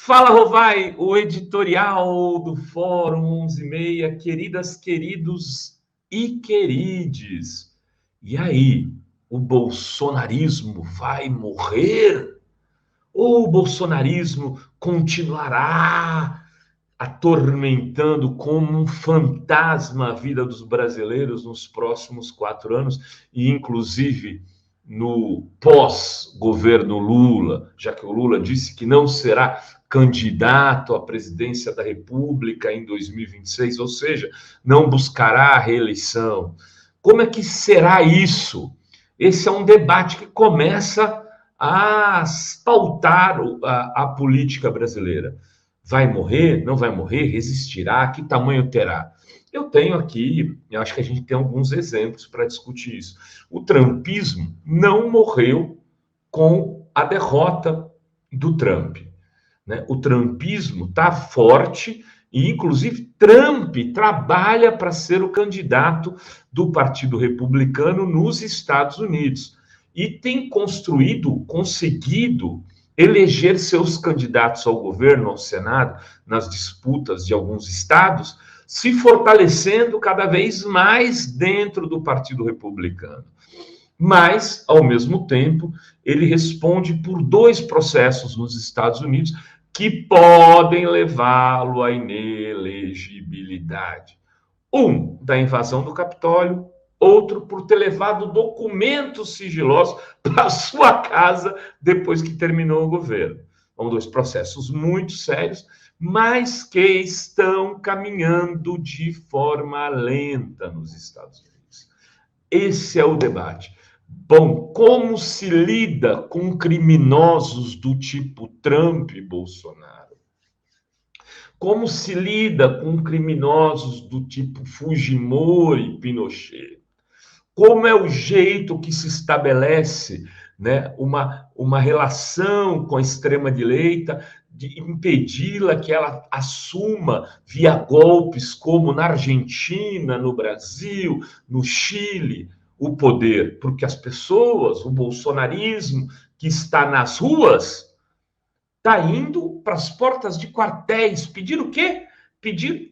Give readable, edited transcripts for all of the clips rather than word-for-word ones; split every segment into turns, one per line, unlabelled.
Fala, Rovai, o editorial do Fórum 11:30, queridas, queridos e querides. E aí, o bolsonarismo vai morrer? Ou o bolsonarismo continuará atormentando como um fantasma a vida dos brasileiros nos próximos 4 anos e, inclusive, no pós-governo Lula, já que o Lula disse que não será candidato à presidência da República em 2026, ou seja, não buscará a reeleição. Como é que será isso? Esse é um debate que começa a pautar a política brasileira. Vai morrer? Não vai morrer? Resistirá? Que tamanho terá? Eu tenho aqui, eu acho que a gente tem alguns exemplos para discutir isso. O trumpismo não morreu com a derrota do Trump, né? O trumpismo está forte e, inclusive, Trump trabalha para ser o candidato do Partido Republicano nos Estados Unidos e tem conseguido eleger seus candidatos ao governo, ao Senado, nas disputas de alguns estados, se fortalecendo cada vez mais dentro do Partido Republicano. Mas, ao mesmo tempo, ele responde por 2 processos nos Estados Unidos que podem levá-lo à inelegibilidade. Um, da invasão do Capitólio, outro por ter levado documentos sigilosos para sua casa depois que terminou o governo. São 2 processos muito sérios, mas que estão caminhando de forma lenta nos Estados Unidos. Esse é o debate. Bom, como se lida com criminosos do tipo Trump e Bolsonaro? Como se lida com criminosos do tipo Fujimori e Pinochet? Como é o jeito que se estabelece, né, uma relação com a extrema-direita, de impedi-la que ela assuma via golpes, como na Argentina, no Brasil, no Chile, o poder? Porque as pessoas, o bolsonarismo que está nas ruas, está indo para as portas de quartéis, pedir o quê? Pedir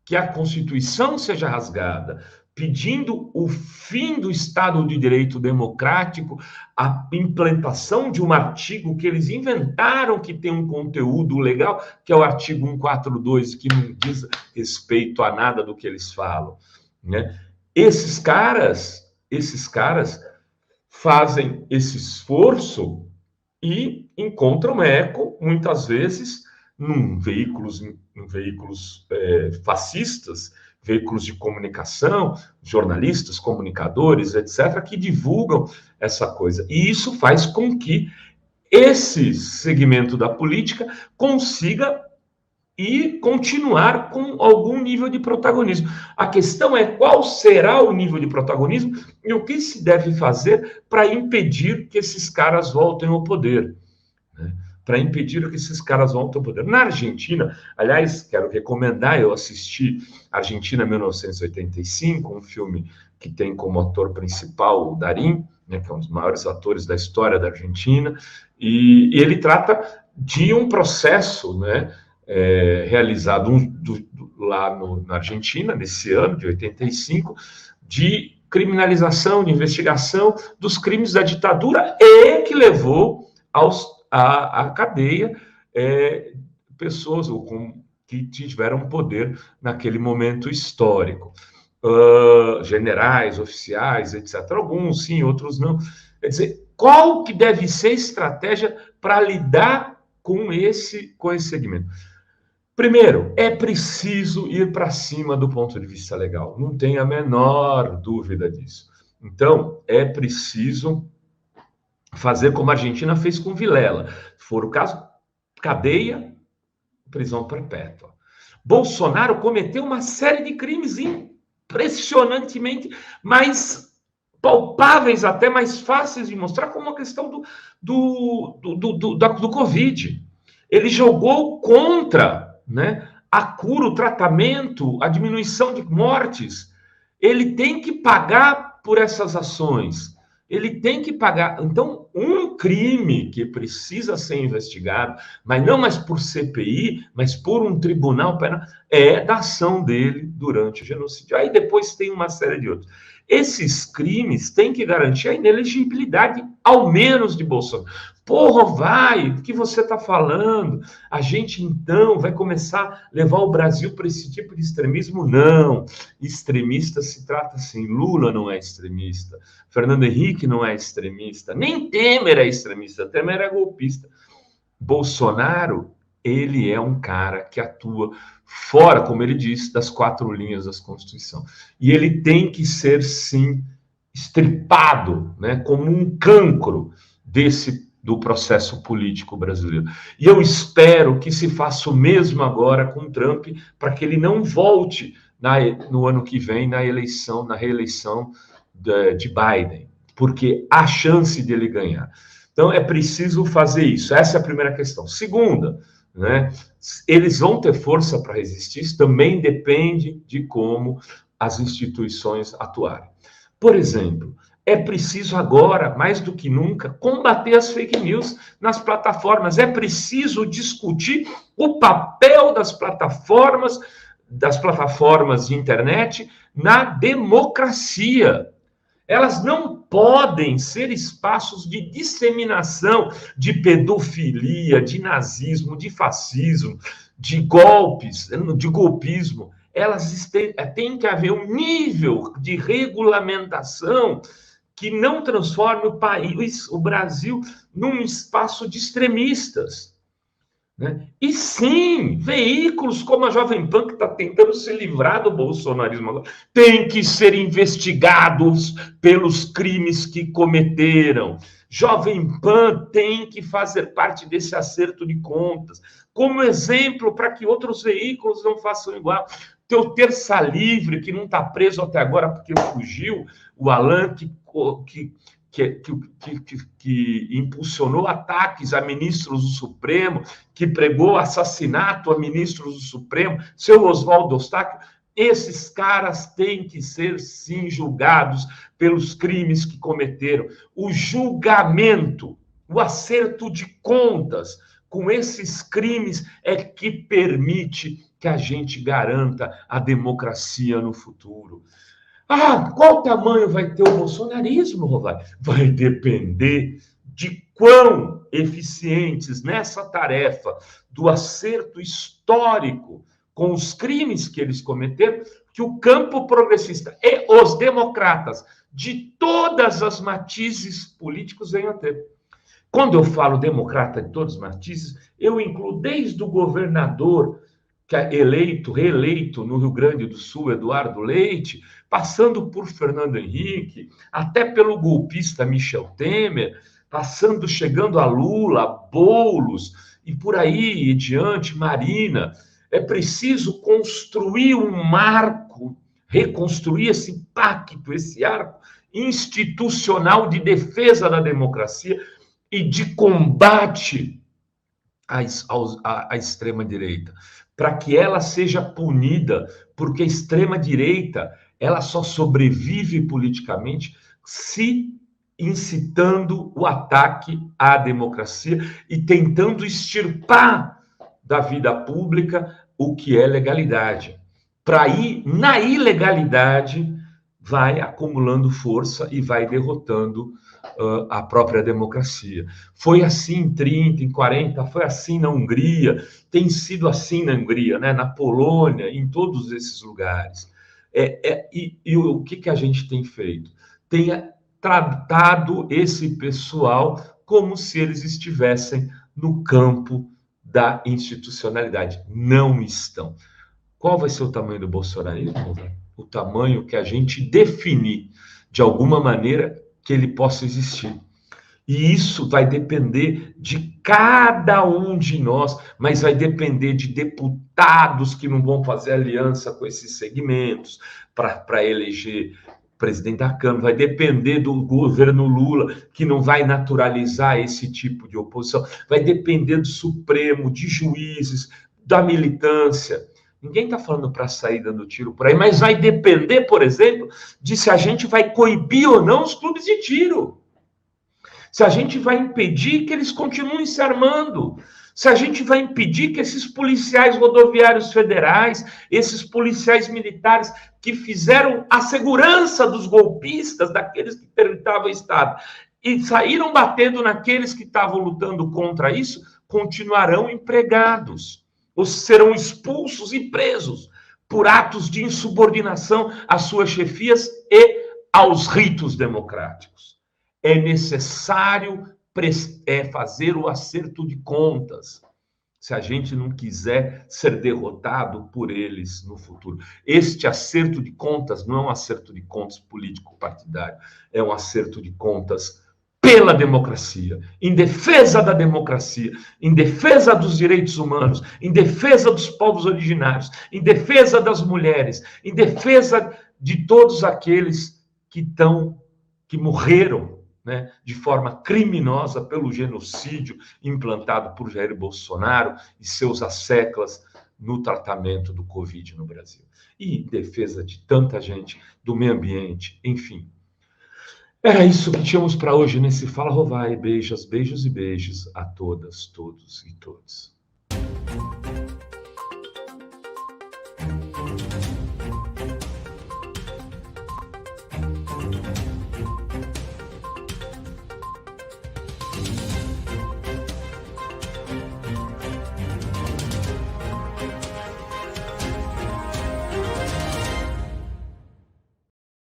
que a Constituição seja rasgada, pedindo o fim do Estado de Direito democrático, a implantação de um artigo que eles inventaram que tem um conteúdo legal, que é o artigo 142, que não diz respeito a nada do que eles falam, né? Esses caras fazem esse esforço e encontram eco, muitas vezes, em veículos fascistas, veículos de comunicação, jornalistas, comunicadores, etc., que divulgam essa coisa. E isso faz com que esse segmento da política consiga e continuar com algum nível de protagonismo. A questão é qual será o nível de protagonismo e o que se deve fazer para impedir que esses caras voltem ao poder, né? Para impedir que esses caras voltem ao poder. Na Argentina, aliás, quero recomendar, eu assisti Argentina 1985, um filme que tem como ator principal o Darín, né, que é um dos maiores atores da história da Argentina, e ele trata de um processo, né, realizado lá na Argentina, nesse ano de 85, de criminalização, de investigação dos crimes da ditadura e que levou à cadeia pessoas que tiveram poder naquele momento histórico. Generais, oficiais, etc. Alguns sim, outros não. Quer dizer, qual que deve ser a estratégia para lidar com esse segmento? Primeiro, é preciso ir para cima do ponto de vista legal. Não tem a menor dúvida disso. Então, é preciso fazer como a Argentina fez com Vilela. Se for o caso, cadeia, prisão perpétua. Bolsonaro cometeu uma série de crimes impressionantemente mais palpáveis, até mais fáceis de mostrar, como a questão do Covid. Ele jogou contra, né, a cura, o tratamento, a diminuição de mortes. Ele tem que pagar por essas ações. ele tem que pagar. Então, um crime que precisa ser investigado, mas não mais por CPI, mas por um tribunal penal, é da ação dele durante o genocídio. Aí depois tem uma série de outros. Esses crimes têm que garantir a inelegibilidade, ao menos de Bolsonaro. Porra, vai, o que você está falando? A gente, então, vai começar a levar o Brasil para esse tipo de extremismo? Não. Extremista se trata assim. Lula não é extremista. Fernando Henrique não é extremista. Nem Temer é extremista. Temer é golpista. Bolsonaro, ele é um cara que atua fora, como ele diz, das 4 linhas da Constituição. E ele tem que ser, sim, estripado, né, como um cancro do processo político brasileiro. E eu espero que se faça o mesmo agora com Trump, para que ele não volte no ano que vem na reeleição de Biden, porque há chance de ele ganhar. Então, é preciso fazer isso. Essa é a primeira questão. Segunda, né, eles vão ter força para resistir, isso também depende de como as instituições atuarem. Por exemplo, é preciso agora, mais do que nunca, combater as fake news nas plataformas. É preciso discutir o papel das plataformas de internet na democracia. Elas não podem ser espaços de disseminação de pedofilia, de nazismo, de fascismo, de golpes, de golpismo. Elas têm que haver um nível de regulamentação que não transforme o Brasil num espaço de extremistas. Né? E sim, veículos como a Jovem Pan, que está tentando se livrar do bolsonarismo agora, tem que ser investigados pelos crimes que cometeram. Jovem Pan tem que fazer parte desse acerto de contas, como exemplo para que outros veículos não façam igual. Teu Terça Livre, que não está preso até agora porque fugiu, o Alan, que impulsionou ataques a ministros do Supremo, que pregou assassinato a ministros do Supremo, seu Oswaldo Eustáquio, esses caras têm que ser, sim, julgados pelos crimes que cometeram. O julgamento, o acerto de contas com esses crimes é que permite que a gente garanta a democracia no futuro. Qual tamanho vai ter o bolsonarismo, Rovário? Vai depender de quão eficientes nessa tarefa do acerto histórico com os crimes que eles cometeram, que o campo progressista e os democratas de todas as matizes políticos venham a ter. Quando eu falo democrata de todos os matizes, eu incluo desde o governador que é reeleito no Rio Grande do Sul, Eduardo Leite, passando por Fernando Henrique, até pelo golpista Michel Temer, chegando a Lula, Boulos, e por aí e diante, Marina. É preciso construir um marco, reconstruir esse pacto, esse arco institucional de defesa da democracia e de combate à extrema-direita, para que ela seja punida, porque a extrema-direita ela só sobrevive politicamente se incitando o ataque à democracia e tentando extirpar da vida pública o que é legalidade. Para ir na ilegalidade, vai acumulando força e vai derrotando a própria democracia. Foi assim em 30, em 40, foi assim na Hungria, tem sido assim na Hungria, né? Na Polônia, em todos esses lugares. E o que a gente tem feito? Tem tratado esse pessoal como se eles estivessem no campo da institucionalidade. Não estão. Qual vai ser o tamanho do bolsonarismo? O tamanho que a gente definir, de alguma maneira, que ele possa existir. E isso vai depender de cada um de nós, mas vai depender de deputados que não vão fazer aliança com esses segmentos para eleger presidente da Câmara, vai depender do governo Lula, que não vai naturalizar esse tipo de oposição, vai depender do Supremo, de juízes, da militância. Ninguém está falando para sair dando tiro por aí, mas vai depender, por exemplo, de se a gente vai coibir ou não os clubes de tiro. Se a gente vai impedir que eles continuem se armando, se a gente vai impedir que esses policiais rodoviários federais, esses policiais militares que fizeram a segurança dos golpistas, daqueles que perguntavam o Estado, e saíram batendo naqueles que estavam lutando contra isso, continuarão empregados, ou serão expulsos e presos por atos de insubordinação às suas chefias e aos ritos democráticos. É necessário fazer o acerto de contas, se a gente não quiser ser derrotado por eles no futuro. Este acerto de contas não é um acerto de contas político-partidário, é um acerto de contas pela democracia, em defesa da democracia, em defesa dos direitos humanos, em defesa dos povos originários, em defesa das mulheres, em defesa de todos aqueles que morreram, né, de forma criminosa pelo genocídio implantado por Jair Bolsonaro e seus asseclas no tratamento do Covid no Brasil. E em defesa de tanta gente, do meio ambiente, enfim. Era isso que tínhamos para hoje nesse Fala Rovai. Beijos, beijos e beijos a todas, todos e todos.